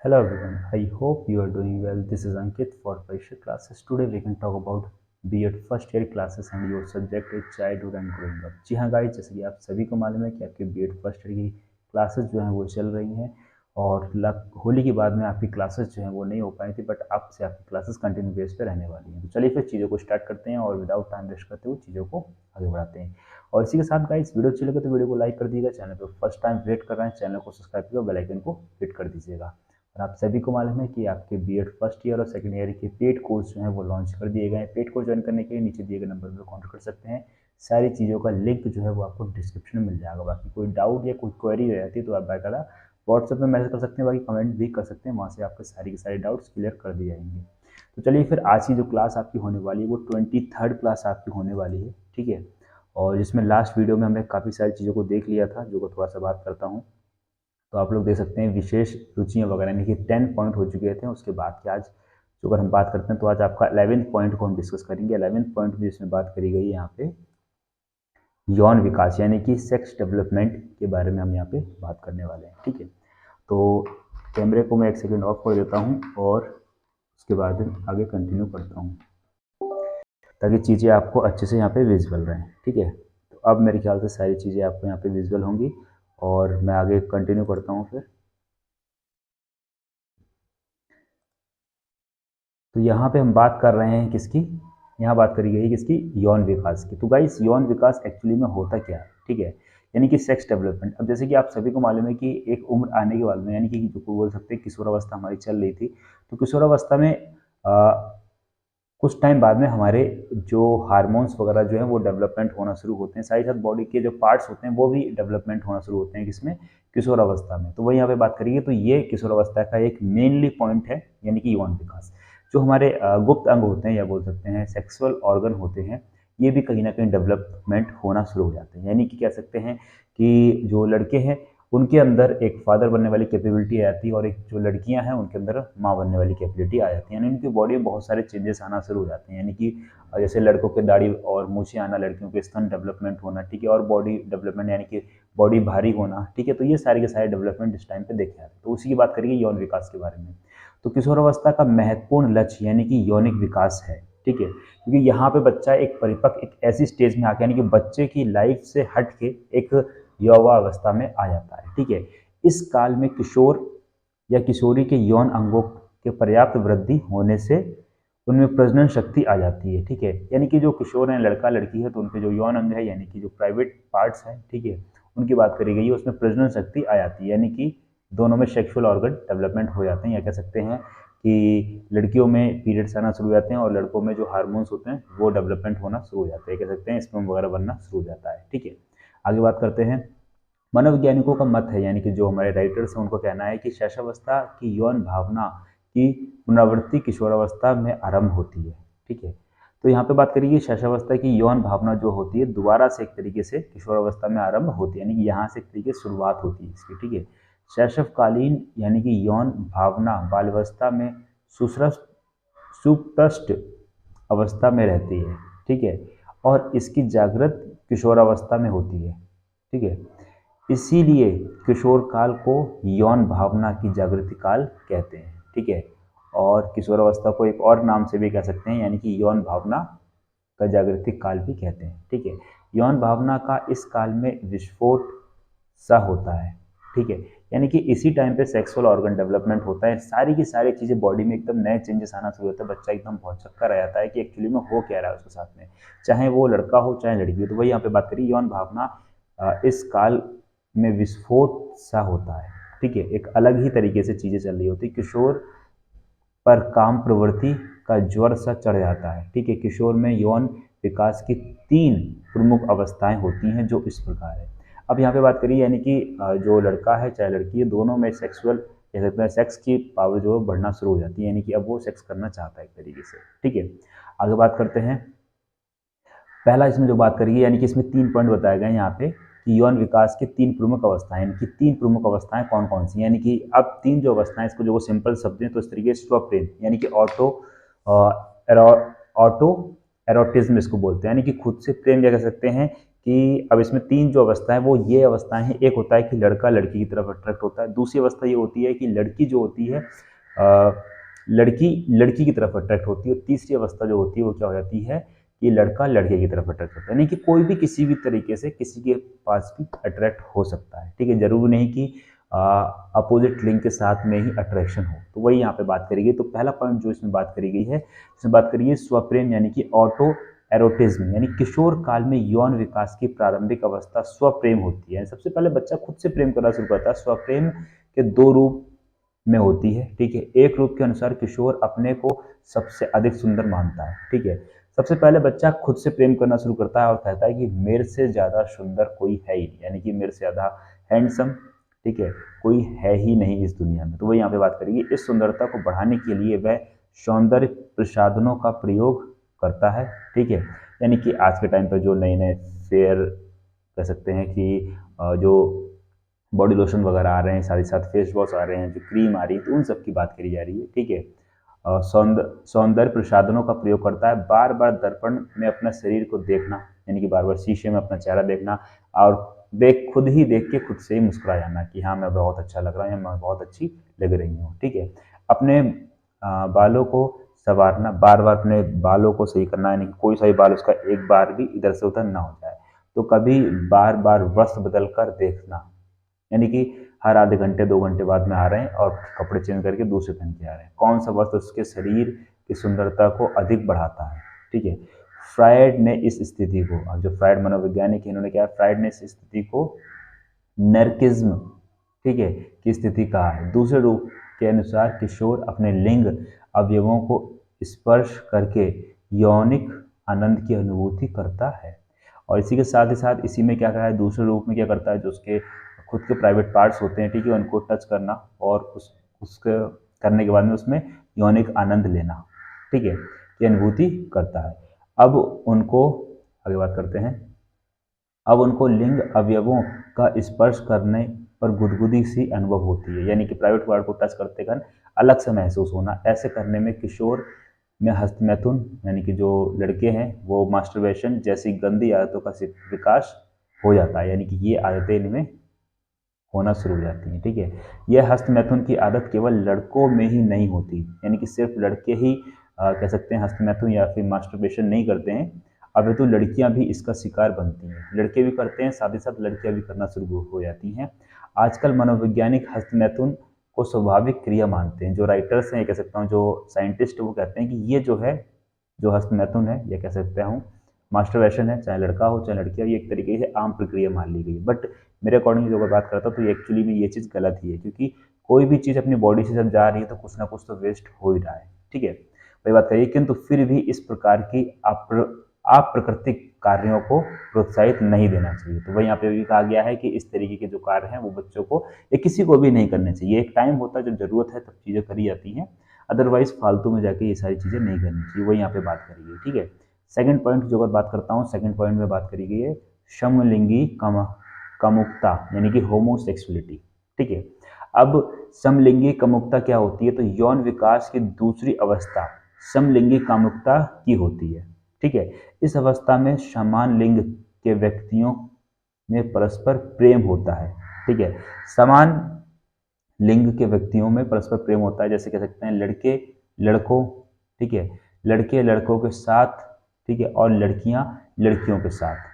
Hello everyone, I hope you are doing well. This is Ankit for Parisha classes. Today we can talk about B.Ed first year classes and your subject is childhood and growing up. जी हाँ guys, जैसे कि आप सभी को मालूम है कि आपके B.Ed फर्स्ट ईयर की क्लासेस जो हैं वो चल रही हैं और होली के बाद में आपकी क्लासेस जो हैं वो नहीं हो पाई थी, बट अब से आपकी क्लासेस कंटिन्यू बेस पे रहने वाली हैं। तो चलिए फिर चीज़ों को स्टार्ट करते हैं और विदाउट टाइम वेस्ट करते हुए चीज़ों को आगे बढ़ाते हैं। और इसी के साथ गाइस, वीडियो अच्छी लगे तो वीडियो को लाइक कर दीजिएगा। चैनल पर फर्स्ट टाइम विजिट कर रहे हैं, चैनल को सब्सक्राइब करके बेल आइकन को हिट कर दीजिएगा। और आप सभी को मालूम है कि आपके B.Ed फर्स्ट ईयर और सेकंड ईयर के पेड कोर्स जो हैं वो लॉन्च कर दिए गए हैं। पेड कोर्स ज्वाइन करने के लिए नीचे दिए गए नंबर पर कॉन्टैक्ट कर सकते हैं। सारी चीज़ों का लिंक जो है वो आपको डिस्क्रिप्शन में मिल जाएगा। बाकी कोई डाउट या कोई क्वेरी रह जाती है तो आप बाकायदा व्हाट्सएप में मैसेज कर सकते हैं, बाकी कमेंट भी कर सकते हैं, वहाँ से आपके सारी के सारे डाउट्स क्लियर कर दिए जाएंगे। तो चलिए फिर आज की जो क्लास आपकी होने वाली है वो 23rd क्लास आपकी होने वाली है, ठीक है। और जिसमें लास्ट वीडियो में हमने काफ़ी सारी चीज़ों को देख लिया था, जो को थोड़ा सा बात करता हूँ। तो आप लोग देख सकते हैं विशेष रुचियाँ वगैरह, यानी कि 10 पॉइंट हो चुके थे। उसके बाद की आज जो अगर हम बात करते हैं तो आज आपका 11th पॉइंट को हम डिस्कस करेंगे। 11th पॉइंट में जिसमें बात करी गई है यहाँ पे यौन विकास यानी कि सेक्स डेवलपमेंट के बारे में हम यहाँ पे बात करने वाले हैं, ठीक है। तो कैमरे को मैं एक सेकेंड ऑफ कर देता हूँ और उसके बाद आगे कंटिन्यू करता हूँ ताकि चीज़ें आपको अच्छे से यहाँ पे विजुअल रहें, ठीक है। तो अब मेरे ख्याल से सारी चीज़ें आपको यहाँ पे विजुअल होंगी और मैं आगे कंटिन्यू करता हूँ फिर। तो यहाँ पे हम बात कर रहे हैं किसकी, यहाँ बात करी गई किसकी, यौन विकास की। तो गाइस, यौन विकास एक्चुअली में होता क्या है, ठीक है, यानी कि सेक्स डेवलपमेंट। अब जैसे कि आप सभी को मालूम है कि एक उम्र आने के बाद में, यानी कि जो बोल सकते हैं किशोरावस्था हमारी चल रही थी, तो किशोरावस्था में कुछ टाइम बाद में हमारे जो हार्मोन्स वगैरह जो है वो डेवलपमेंट होना शुरू होते हैं, साथ ही साथ बॉडी के जो पार्ट्स होते हैं वो भी डेवलपमेंट होना शुरू होते हैं, किसमें, किशोरावस्था में। तो वही यहाँ पे बात करिए तो ये किशोरावस्था का एक मेनली पॉइंट है, यानी कि यौन विकास। जो हमारे गुप्त अंग होते हैं या बोल सकते हैं सेक्सुअल ऑर्गन होते हैं, ये भी कहीं ना कहीं डेवलपमेंट होना शुरू हो जाते हैं। यानी कि कह सकते हैं कि जो लड़के हैं उनके अंदर एक फादर बनने वाली कैपेबिलिटी आ जाती है और एक जो लड़कियां हैं उनके अंदर माँ बनने वाली कैपेबिलिटी आ जाती है। यानी उनकी बॉडी में बहुत सारे चेंजेस आना शुरू हो जाते हैं। यानी कि जैसे लड़कों के दाढ़ी और मूछें आना, लड़कियों के स्तन डेवलपमेंट होना, ठीक है, और बॉडी डेवलपमेंट यानी कि बॉडी भारी होना, ठीक है। तो ये सारे के सारे डेवलपमेंट इस टाइम पे देखे जाते हैं। तो उसी की बात करेंगे यौन विकास के बारे में। तो किशोरावस्था का महत्वपूर्ण लक्ष्य यानी कि यौनिक विकास है, ठीक है, क्योंकि यहाँ पे बच्चा एक परिपक्व, एक ऐसी स्टेज में आके, यानी कि बच्चे की लाइफ से हट के एक यौवावस्था में आ जाता है, ठीक है। इस काल में किशोर या किशोरी के यौन अंगों के पर्याप्त वृद्धि होने से उनमें प्रजनन शक्ति आ जाती है, ठीक है। यानी कि जो किशोर हैं, लड़का लड़की है, तो उनके जो यौन अंग है यानी कि जो प्राइवेट पार्ट्स हैं, ठीक है, उनकी बात करी गई है, उसमें प्रजनन शक्ति आ जाती है। यानी कि दोनों में सेक्सुअल ऑर्गन डेवलपमेंट हो जाते हैं, या कह सकते हैं कि लड़कियों में पीरियड्स आना शुरू हो जाते हैं और लड़कों में जो हार्मोन्स होते हैं वो डेवलपमेंट होना शुरू हो जाते हैं, कह सकते हैं स्पर्म वगैरह बनना शुरू हो जाता है, ठीक है। आगे बात करते हैं। मनोवैज्ञानिकों का मत है, यानी कि जो हमारे राइटर्स हैं उनको कहना है कि शैशवावस्था की यौन भावना की पुनरावृत्ति किशोरावस्था में आरंभ होती है, ठीक है। तो यहाँ पे बात करिए शैशवावस्था की यौन भावना जो होती है दोबारा से एक तरीके से किशोरावस्था में आरंभ होती है, यानी कि यहाँ से एक तरीके से शुरुआत होती है इसकी, ठीक है। शैशवकालीन यानी कि यौन भावना बाल्यावस्था में सुस्पष्ट सुस्पष्ट अवस्था में रहती है, ठीक है, और इसकी जागृत किशोरावस्था में होती है, ठीक है। इसीलिए किशोर काल को यौन भावना की जागृति काल कहते हैं, ठीक है। और किशोरावस्था को एक और नाम से भी कह सकते हैं, यानी कि यौन भावना का जागृति काल भी कहते हैं, ठीक है। यौन भावना का इस काल में विस्फोट सा होता है, ठीक है। यानी कि इसी टाइम पे सेक्सुअल ऑर्गन डेवलपमेंट होता है, सारी की सारी चीज़ें बॉडी में एकदम नए चेंजेस आना शुरू होता है, बच्चा एकदम भौचक्का रह जाता है कि एक्चुअली में हो क्या रहा है उसके साथ में, चाहे वो लड़का हो चाहे लड़की हो। तो वही यहाँ पे बात करिए यौन भावना इस काल में विस्फोट सा होता है, ठीक है। एक अलग ही तरीके से चीज़ें चल रही होती है, किशोर पर काम प्रवृत्ति का ज्वर सा चढ़ जाता है, ठीक है। किशोर में यौन विकास की 3 प्रमुख अवस्थाएं होती हैं जो इस प्रकार है। अब यहाँ पे बात करिए, यानी कि जो लड़का है चाहे लड़की है, दोनों में सेक्सुअल कह सकते हैं सेक्स की पावर जो है बढ़ना शुरू हो जाती है, यानी कि अब वो सेक्स करना चाहता है एक तरीके से, ठीक है। आगे बात करते हैं। पहला इसमें जो बात करिए, यानी कि इसमें 3 पॉइंट बताए गए हैं यहाँ पे कि यौन विकास की 3 प्रमुख अवस्थाएं, यानी कि 3 प्रमुख अवस्थाएं कौन कौन सी, यानी कि अब 3 जो अवस्थाएं, इसको जो सिंपल शब्द हैं तो इस तरीके से स्वप्रेम, यानी कि ऑटो एरोटिज्म इसको बोलते हैं, यानी कि खुद से प्रेम, या कह सकते हैं कि अब इसमें तीन जो अवस्थाएं वो ये अवस्थाएं हैं। एक होता है कि लड़का लड़की की तरफ अट्रैक्ट होता है, दूसरी अवस्था ये होती है कि लड़की जो होती है लड़की लड़की की तरफ अट्रैक्ट होती है, और तीसरी अवस्था जो होती है वो क्या हो जाती है कि लड़का लड़के की तरफ अट्रैक्ट होता है। यानी कि कोई भी किसी भी तरीके से किसी के पास भी अट्रैक्ट हो सकता है, ठीक है, जरूरी नहीं कि अपोजिट लिंग के साथ में ही अट्रैक्शन हो। तो वही यहाँ पे बात करी गई। तो पहला पॉइंट जो इसमें बात करी गई है, इसमें बात करी है स्वप्रेम यानी कि ऑटो एरोटिज्म, यानी किशोर काल में यौन विकास की प्रारंभिक अवस्था स्वप्रेम होती है। सबसे पहले बच्चा खुद से प्रेम करना शुरू करता है। स्वप्रेम के दो रूप में होती है, ठीक है। एक रूप के अनुसार किशोर अपने को सबसे अधिक सुंदर मानता है, ठीक है। सबसे पहले बच्चा खुद से प्रेम करना शुरू करता है और कहता है कि मेरे से ज़्यादा सुंदर कोई है ही नहीं, यानी कि मेरे से ज़्यादा हैंडसम, ठीक है, कोई है ही नहीं इस दुनिया में। तो वही यहाँ पे बात करेंगे। इस सुंदरता को बढ़ाने के लिए वह सौंदर्य प्रसाधनों का प्रयोग करता है, ठीक है। यानी कि आज के टाइम पर जो नए नए फेयर कह सकते हैं कि जो बॉडी लोशन वगैरह आ रहे हैं, साथ ही साथ फेस वॉश आ रहे हैं, जो क्रीम आ रही है, तो उन सब की बात करी जा रही है, ठीक है। सौंदर्य प्रसाधनों का प्रयोग करता है। बार बार दर्पण में अपना शरीर को देखना, यानी कि बार बार शीशे में अपना चेहरा देखना, और खुद ही देख के खुद से ही मुस्कुरा जाना कि हाँ मैं बहुत अच्छा लग रहा हूँ या मैं बहुत अच्छी लग रही हूँ, ठीक है। अपने बालों को संवारना, बार बार अपने बालों को सही करना, यानी कि कोई सा भी बाल उसका एक बार भी इधर से उधर ना हो जाए। तो कभी बार बार वस्त्र बदल कर देखना, यानी कि हर आधे घंटे 2 घंटे बाद में आ रहे हैं और कपड़े चेंज करके दूसरे पहन के आ रहे हैं। कौन सा वस्त्र उसके शरीर की सुंदरता को अधिक बढ़ाता है, ठीक है। फ्रायड ने इस स्थिति को, अब जो फ्रायड मनोवैज्ञानिक है, इन्होंने क्या, फ्रायड ने इस स्थिति को नर्किज्म, ठीक है, की स्थिति कहा है। दूसरे रूप के अनुसार किशोर अपने लिंग अवयवों को स्पर्श करके यौनिक आनंद की अनुभूति करता है। और इसी के साथ ही साथ इसी में क्या कहा है, दूसरे रूप में क्या करता है, जो उसके खुद के प्राइवेट पार्ट्स होते हैं, ठीक है, उनको टच करना और उसके करने के बाद में उसमें यौनिक आनंद लेना, ठीक है, ये अनुभूति करता है। अब उनको आगे बात करते हैं। अब उनको लिंग अवयवों का स्पर्श करने पर गुदगुदी सी अनुभव होती है, यानी कि प्राइवेट पार्ट को टच करते कर अलग से महसूस होना। ऐसे करने में किशोर में हस्तमैथुन, यानी कि जो लड़के हैं वो मास्टरबेशन जैसी गंदी आदतों का विकास हो जाता है, यानी कि ये आदतें इनमें होना शुरू हो जाती हैं, ठीक है। यह हस्तमैथुन की आदत केवल लड़कों में ही नहीं होती, यानी कि सिर्फ लड़के ही कह सकते हैं हस्तमैथुन या फिर मास्टरबेशन नहीं करते हैं। अब तो लड़कियां भी इसका शिकार बनती हैं, लड़के भी करते हैं, साथ ही साथ लड़कियां भी करना शुरू हो जाती हैं। आजकल मनोवैज्ञानिक हस्तमैथुन को स्वाभाविक क्रिया मानते हैं। जो राइटर्स हैं, ये कह सकता हूँ, जो साइंटिस्ट वो कहते हैं कि ये जो है, जो हस्तमैथुन है, ये कह सकते हूँ मास्टरबेशन है, चाहे लड़का हो चाहे लड़की हो, ये एक तरीके से आम प्रक्रिया मान ली गई। बट मेरे अकॉर्डिंग जो मैं बात करता हूँ तो एक्चुअली में ये चीज़ गलत ही है, क्योंकि कोई भी चीज़ अपनी बॉडी से जब जा रही है तो कुछ ना कुछ तो वेस्ट हो ही रहा है, ठीक है, वही बात करिए। किंतु फिर भी इस प्रकार की अप्राकृतिक कार्यों को प्रोत्साहित नहीं देना चाहिए। तो वही यहाँ पे भी कहा गया है कि इस तरीके के जो कार्य हैं वो बच्चों को या किसी को भी नहीं करने चाहिए। एक टाइम होता है जब जरूरत है तब चीज़ें करी जाती हैं, अदरवाइज फालतू में जाके ये सारी चीज़ें नहीं करनी चाहिए। वही यहाँ पे बात करी गई, ठीक है। सेकंड पॉइंट जो बात करता हूँ, सेकंड पॉइंट में बात करी गई है समलिंगी कामुकता, यानी कि होमोसेक्सुअलिटी, ठीक है। अब समलिंगी कामुकता क्या होती है, तो यौन विकास की दूसरी अवस्था समलिंगी कामुकता की होती है, ठीक है। इस अवस्था में समान लिंग के व्यक्तियों में परस्पर प्रेम होता है, ठीक है। समान लिंग के व्यक्तियों में परस्पर प्रेम होता है, जैसे कह सकते हैं लड़के लड़कों, ठीक है, लड़के लड़कों के साथ, ठीक है, और लड़कियां लड़कियों के साथ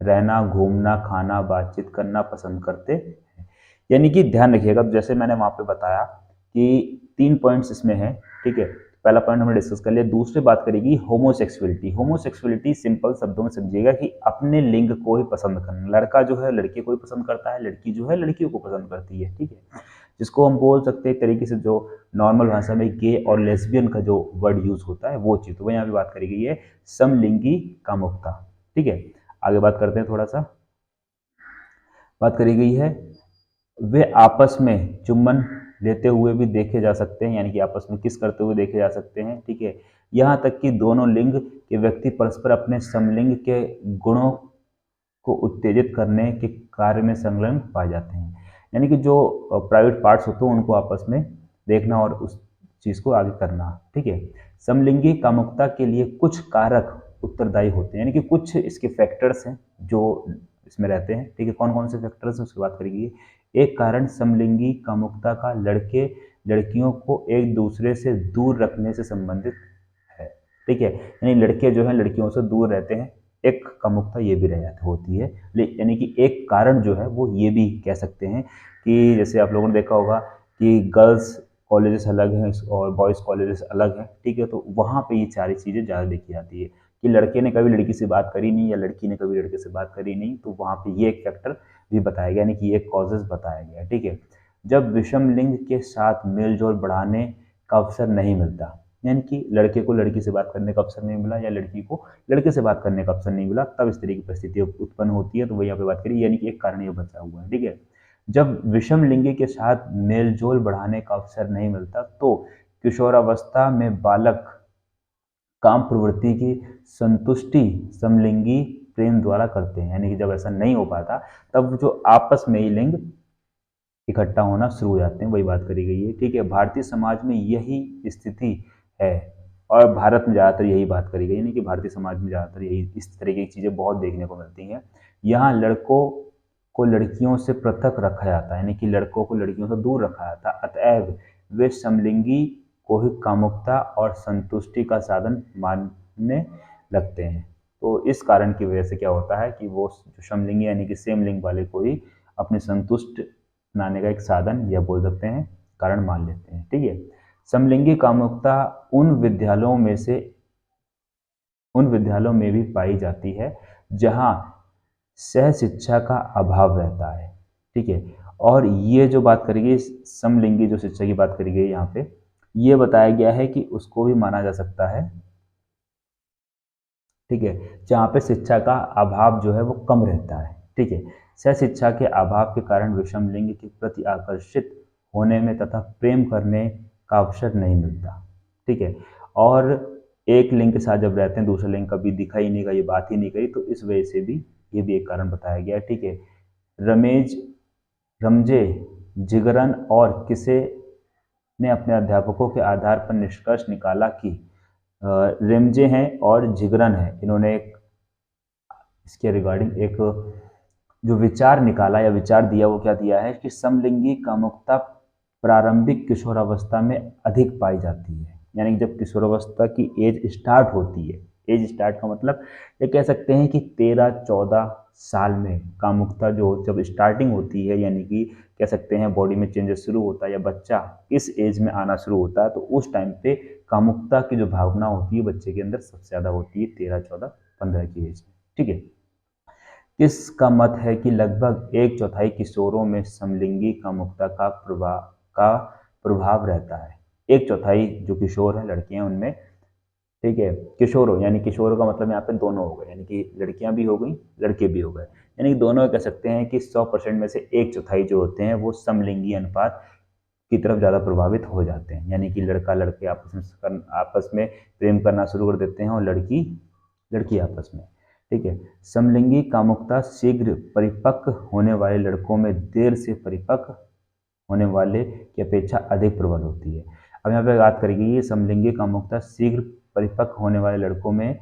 रहना, घूमना, खाना, बातचीत करना पसंद करते हैं। यानी कि ध्यान रखिएगा, तो जैसे मैंने वहाँ पे बताया कि 3 पॉइंट्स इसमें हैं, ठीक है। पहला पॉइंट हमने डिस्कस कर लिया। दूसरी बात करेगी होमोसेक्सुअलिटी। होमोसेक्सुअलिटी सिंपल शब्दों में समझिएगा कि अपने लिंग को ही पसंद करना। लड़का जो है लड़के को ही पसंद करता है, लड़की जो है लड़कियों को पसंद करती है, ठीक है। जिसको हम बोल सकते हैं एक तरीके से, जो नॉर्मल भाषा में गे और लेस्बियन का जो वर्ड यूज होता है वो चीज़। तो वह यहाँ पे बात करी गई है समलिंगी कामुकता, ठीक है। आगे बात करते हैं, थोड़ा सा बात करी गई है वे आपस में चुम्बन लेते हुए भी देखे जा सकते हैं, यानी कि आपस में किस करते हुए देखे जा सकते हैं, ठीक है। यहाँ तक कि दोनों लिंग के व्यक्ति परस्पर अपने समलिंग के गुणों को उत्तेजित करने के कार्य में संलग्न पाए जाते हैं। यानी कि जो प्राइवेट पार्ट्स होते हैं उनको आपस में देखना और उस चीज़ को आगे करना, ठीक है। समलिंगी कामुकता के लिए कुछ कारक उत्तरदायी होते हैं, यानी कि कुछ इसके फैक्टर्स हैं जो इसमें रहते हैं। ठीक है, कौन कौन से फैक्टर्स हैं उसकी बात करेंगे। एक कारण समलिंगी कामुकता का लड़के लड़कियों को एक दूसरे से दूर रखने से संबंधित है। ठीक है, यानी लड़के जो हैं लड़कियों से दूर रहते हैं, एक कामुकता ये भी रह होती है। यानी कि एक कारण जो है वो ये भी कह सकते हैं कि जैसे आप लोगों ने देखा होगा कि गर्ल्स कॉलेजेस अलग हैं और बॉयज़ कॉलेजेस अलग हैं। ठीक है, तो वहाँ पे ये सारी चीज़ें ज़्यादा देखी जाती है कि लड़के ने कभी लड़की से बात करी नहीं या लड़की ने कभी लड़के से बात करी नहीं, तो वहाँ पे ये एक फैक्टर भी बताया गया, यानी कि एक कॉजेज़ बताया गया। ठीक है, जब विषम लिंग के साथ मेल जोल बढ़ाने का अवसर नहीं मिलता, यानी कि लड़के को लड़की से बात करने का अवसर नहीं मिला या लड़की को लड़के से बात करने का अवसर नहीं मिला, तब इस तरह की परिस्थिति उत्पन्न होती है। तो वही यहाँ पे बात करिए, यानी कि एक कारण ये बचा हुआ है। ठीक है, जब विषम लिंगी के साथ मेलजोल बढ़ाने का अवसर नहीं मिलता तो किशोरावस्था में बालक काम प्रवृत्ति की संतुष्टि समलिंगी प्रेम द्वारा करते हैं, यानी कि जब ऐसा नहीं हो पाता तब जो आपस में ही लिंग इकट्ठा होना शुरू हो जाते हैं, वही बात करी गई है। ठीक है, भारतीय समाज में यही स्थिति है और भारत में ज़्यादातर यही बात करी गई, यानी कि भारतीय समाज में ज़्यादातर यही इस तरह की चीज़ें बहुत देखने को मिलती हैं। यहाँ लड़कों को लड़कियों से पृथक रखा जाता है, यानी कि लड़कों को लड़कियों से दूर रखा जाता है, अतएव वे समलिंगी को ही कामुकता और संतुष्टि का साधन मानने लगते हैं। तो इस कारण की वजह से क्या होता है कि वो जो समलिंगी यानी कि सेम लिंग वाले को ही अपने संतुष्ट बनाने का एक साधन या बोल सकते हैं कारण मान लेते हैं। ठीक है, समलिंगी कामुकता उन विद्यालयों में भी पाई जाती है जहां सह शिक्षा का अभाव रहता है। ठीक है, और ये जो बात करेगी समलिंगी जो शिक्षा की बात करी गई यहाँ पे, ये बताया गया है कि उसको भी माना जा सकता है। ठीक है, जहाँ पे शिक्षा का अभाव जो है वो कम रहता है। ठीक है, सह शिक्षा के अभाव के कारण विषम लिंग के प्रति आकर्षित होने में तथा प्रेम करने का अवसर नहीं मिलता। ठीक है, और एक लिंग के साथ जब रहते हैं दूसरा लिंग कभी दिखा ही नहीं, का ये बात ही नहीं करी, तो इस वजह से भी ये भी एक कारण बताया गया है। ठीक है, रमेश रमजे जिगरन और किसे ने अपने अध्यापकों के आधार पर निष्कर्ष निकाला कि रेमजे हैं और जिगरन है, इन्होंने एक इसके रिगार्डिंग एक जो विचार निकाला या विचार दिया, वो क्या दिया है कि समलिंगी कामुकता प्रारंभिक किशोरावस्था में अधिक पाई जाती है, यानी कि जब किशोरावस्था की एज स्टार्ट होती है, एज स्टार्ट का मतलब ये कह सकते हैं कि 13-14 साल में कामुकता जो जब स्टार्टिंग होती है, यानी कि कह सकते हैं बॉडी में चेंजेस शुरू होता है या बच्चा इस एज में आना शुरू होता है, तो उस टाइम पे कामुकता की जो भावना होती है बच्चे के अंदर सबसे ज़्यादा होती है 13-14-15 की एज में। ठीक है, इसका मत है कि लगभग 1/4 किशोरों में समलिंगी कामुकता का प्रभाव रहता है। 1/4 जो किशोर हैं लड़कियां उनमें, ठीक है, किशोरों यानी किशोरों का मतलब यहाँ पे दोनों हो गए, यानी कि लड़कियां भी हो गई लड़के भी हो गए, यानी कि दोनों कह सकते हैं कि 100% में से 1/4 जो होते हैं वो समलिंगी अनुपात की तरफ ज़्यादा प्रभावित हो जाते हैं, यानी कि लड़का लड़के आपस में प्रेम करना शुरू कर देते हैं और लड़की लड़की आपस में। ठीक है, समलिंगी कामुकता शीघ्र परिपक्व होने वाले लड़कों में देर से परिपक्व होने वाले की अपेक्षा अधिक प्रबल होती है। अब यहाँ पे बात करेंगे ये समलिंगी कामुकता शीघ्र परिपक्व होने वाले लड़कों में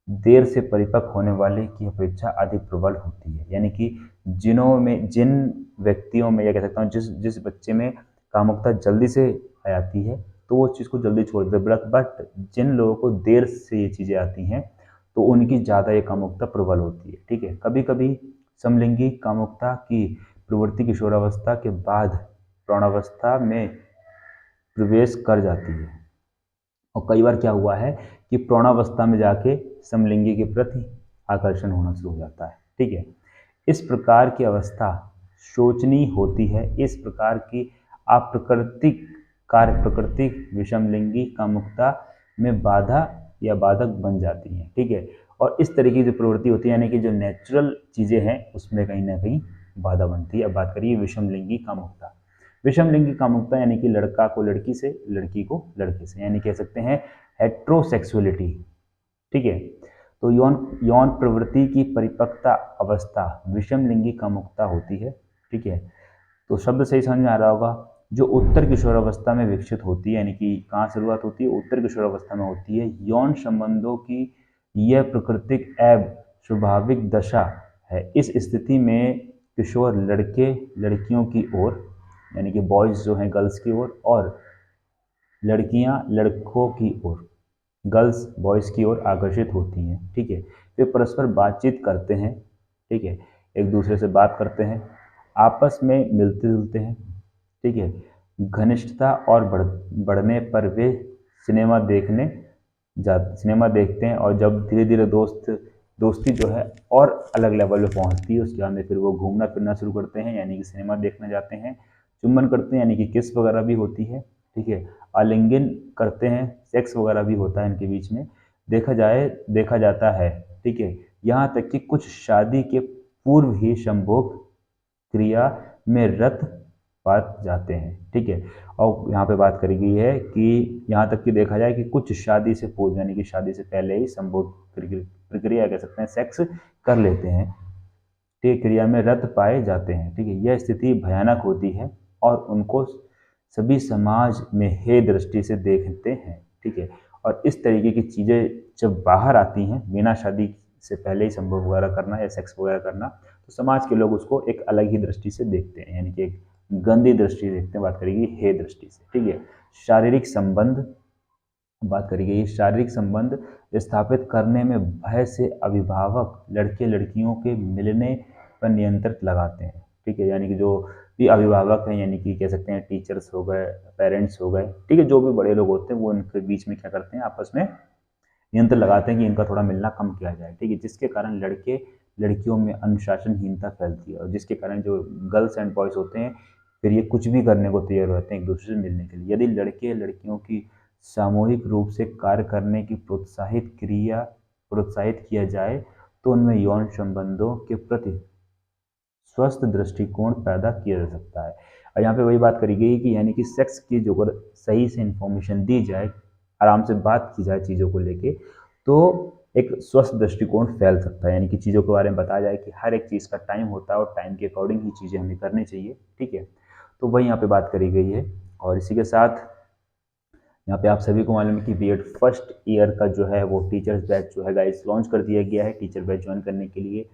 देर से परिपक्व होने वाले की अपेक्षा अधिक प्रबल होती है, यानी कि जिन व्यक्तियों में या कह सकता हूँ जिस जिस बच्चे में कामुकता जल्दी से आ जाती है तो वो चीज़ को जल्दी छोड़ देते हैं, बट जिन लोगों को देर से ये चीज़ें आती हैं तो उनकी ज़्यादा ये कामुकता प्रबल होती है। ठीक है, कभी कभी समलिंगी कामुकता की प्रवृत्ति किशोरावस्था के बाद प्रौढ़ावस्था में प्रवेश कर जाती है, और कई बार क्या हुआ है कि प्रौढ़ावस्था में जाके समलिंगी के प्रति आकर्षण होना शुरू हो जाता है। ठीक है, इस प्रकार की अवस्था शोचनीय होती है। इस प्रकार की अप्राकृतिक कार्य प्रकृतिक विषमलिंगी कामुकता में बाधा या बाधक बन जाती हैं। ठीक है, और इस तरह की जो प्रवृत्ति होती है यानी कि जो नेचुरल चीज़ें हैं उसमें कहीं ना कहीं बाधा बनती है। अब बात करिए विषमलिंगी कामुकता। विषमलिंगी कामुकता यानी कि लड़का को लड़की से लड़की को लड़के से, यानी कह सकते हैं हेट्रोसेक्सुअलिटी। ठीक है, तो यौन यौन प्रवृत्ति की परिपक्वता अवस्था विषमलिंगी कामुकता होती है। ठीक है, तो शब्द सही समझ में आ रहा होगा, जो उत्तर किशोरावस्था में विकसित होती है, यानी कि कहाँ शुरुआत होती है, उत्तर किशोरावस्था में होती है। यह प्राकृतिक एवं स्वाभाविक दशा है। इस स्थिति में किशोर लड़के लड़कियों की ओर, यानी कि बॉयज़ जो हैं गर्ल्स की ओर, और लड़कियां लड़कों की ओर, गर्ल्स बॉयज़ की ओर आकर्षित होती हैं। ठीक है, वे परस्पर बातचीत करते हैं। ठीक है, एक दूसरे से बात करते हैं, आपस में मिलते जुलते हैं। ठीक है, घनिष्ठता और बढ़ने पर वे सिनेमा देखते हैं, और जब धीरे धीरे दोस्ती जो है और अलग लेवल पे पहुंचती है, उसके बाद में फिर वो घूमना फिरना शुरू करते हैं, यानी कि सिनेमा देखने जाते हैं, चुम्बन करते हैं, यानी कि किस वगैरह भी होती है। ठीक है, आलिंगन करते हैं, सेक्स वगैरह भी होता है इनके बीच में, देखा जाता है। ठीक है, यहाँ तक कि कुछ शादी के पूर्व ही संभोग क्रिया में रत पात जाते हैं। ठीक है, और यहाँ पे बात करी गई है कि यहाँ तक कि देखा जाए कि कुछ शादी से पूर्व, यानी कि शादी से पहले ही संभोग प्रक्रिया कह सकते हैं, सेक्स कर लेते हैं। ठीक है, क्रिया में रत पाए जाते हैं। ठीक है, यह स्थिति भयानक होती है और उनको सभी समाज में हे दृष्टि से देखते हैं। ठीक है, और इस तरीके की चीज़ें जब बाहर आती हैं, बिना शादी से पहले ही संभोग वगैरह करना या सेक्स वगैरह करना, तो समाज के लोग उसको एक अलग ही दृष्टि से देखते हैं, यानी कि एक गंदी दृष्टि से देखते हैं। बात करेगी हे दृष्टि से। ठीक है, शारीरिक संबंध, बात करी गई शारीरिक संबंध स्थापित करने में भय से अभिभावक लड़के लड़कियों के मिलने पर नियंत्रण लगाते हैं। ठीक है, यानी कि जो भी अभिभावक हैं, यानी कि कह सकते हैं टीचर्स हो गए, पेरेंट्स हो गए, ठीक है, जो भी बड़े लोग होते हैं वो उनके बीच में क्या करते हैं, आपस में नियंत्रण लगाते हैं कि इनका थोड़ा मिलना कम किया जाए। ठीक है, जिसके कारण लड़के लड़कियों में अनुशासनहीनता फैलती है, और जिसके कारण जो गर्ल्स एंड बॉयज़ होते हैं फिर ये कुछ भी करने को तैयार रहते हैं एक दूसरे से मिलने के लिए। यदि लड़के लड़कियों की सामूहिक रूप से कार्य करने की प्रोत्साहित किया जाए तो उनमें यौन संबंधों के प्रति स्वस्थ दृष्टिकोण पैदा किया जा सकता है। और यहाँ पे वही बात करी गई कि यानी कि सेक्स की जो अगर सही से इंफॉर्मेशन दी जाए, आराम से बात की जाए चीज़ों को लेके, तो एक स्वस्थ दृष्टिकोण फैल सकता है, यानी कि चीज़ों के बारे में बताया जाए कि हर एक चीज़ का टाइम होता है और टाइम के अकॉर्डिंग ही चीज़ें हमें करनी चाहिए। ठीक है, तो वही यहाँ पे बात करी गई है। और इसी के साथ यहाँ पे आप सभी को मालूम है कि बीएड फर्स्ट ईयर का जो है वो टीचर्स बैच जो है गाइस लॉन्च कर दिया गया है। टीचर बैच ज्वाइन करने के लिए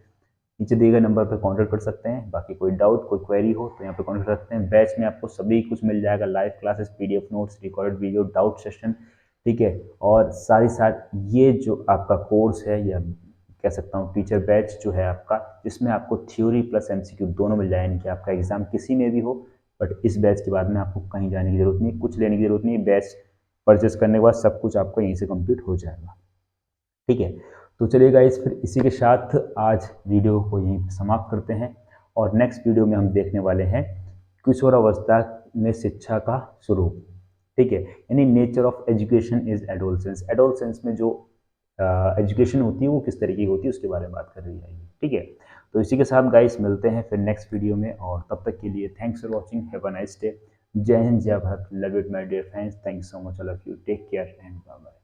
नीचे दिए गए नंबर पर कॉन्टैक्ट कर सकते हैं। बाकी कोई डाउट कोई क्वेरी हो तो यहाँ पे कॉन्टैक्ट कर सकते हैं। बैच में आपको सभी कुछ मिल जाएगा, live classes, PDF notes, recorded video, doubt session. ठीक है, और साथ ही साथ ये जो आपका कोर्स है, या कह सकता हूँ टीचर बैच जो है आपका, जिसमें आपको थ्योरी प्लस एमसीक्यू दोनों मिल जाए, यानी कि आपका एग्जाम किसी में भी हो, बट इस बैच के बाद में आपको कहीं जाने की जरूरत नहीं, कुछ लेने की जरूरत नहीं। बैच परचेस करने के बाद सब कुछ आपको यहीं से कंप्लीट हो जाएगा। ठीक है, तो चलिए गाइस, फिर इसी के साथ आज वीडियो को यहीं पर समाप्त करते हैं, और नेक्स्ट वीडियो में हम देखने वाले हैं किशोरावस्था में शिक्षा का स्वरूप। ठीक है, यानी nature of education is adolescence. Adolescence में जो एजुकेशन होती है वो किस तरीके की होती है उसके बारे में बात कर रही है। ठीक है, तो इसी के साथ गाइस मिलते हैं फिर नेक्स्ट वीडियो में, और तब तक के लिए thanks for watching, have a nice day. जय हिंद, जय Bharat, love it my dear friends, thanks so much all of you, take care and bye bye.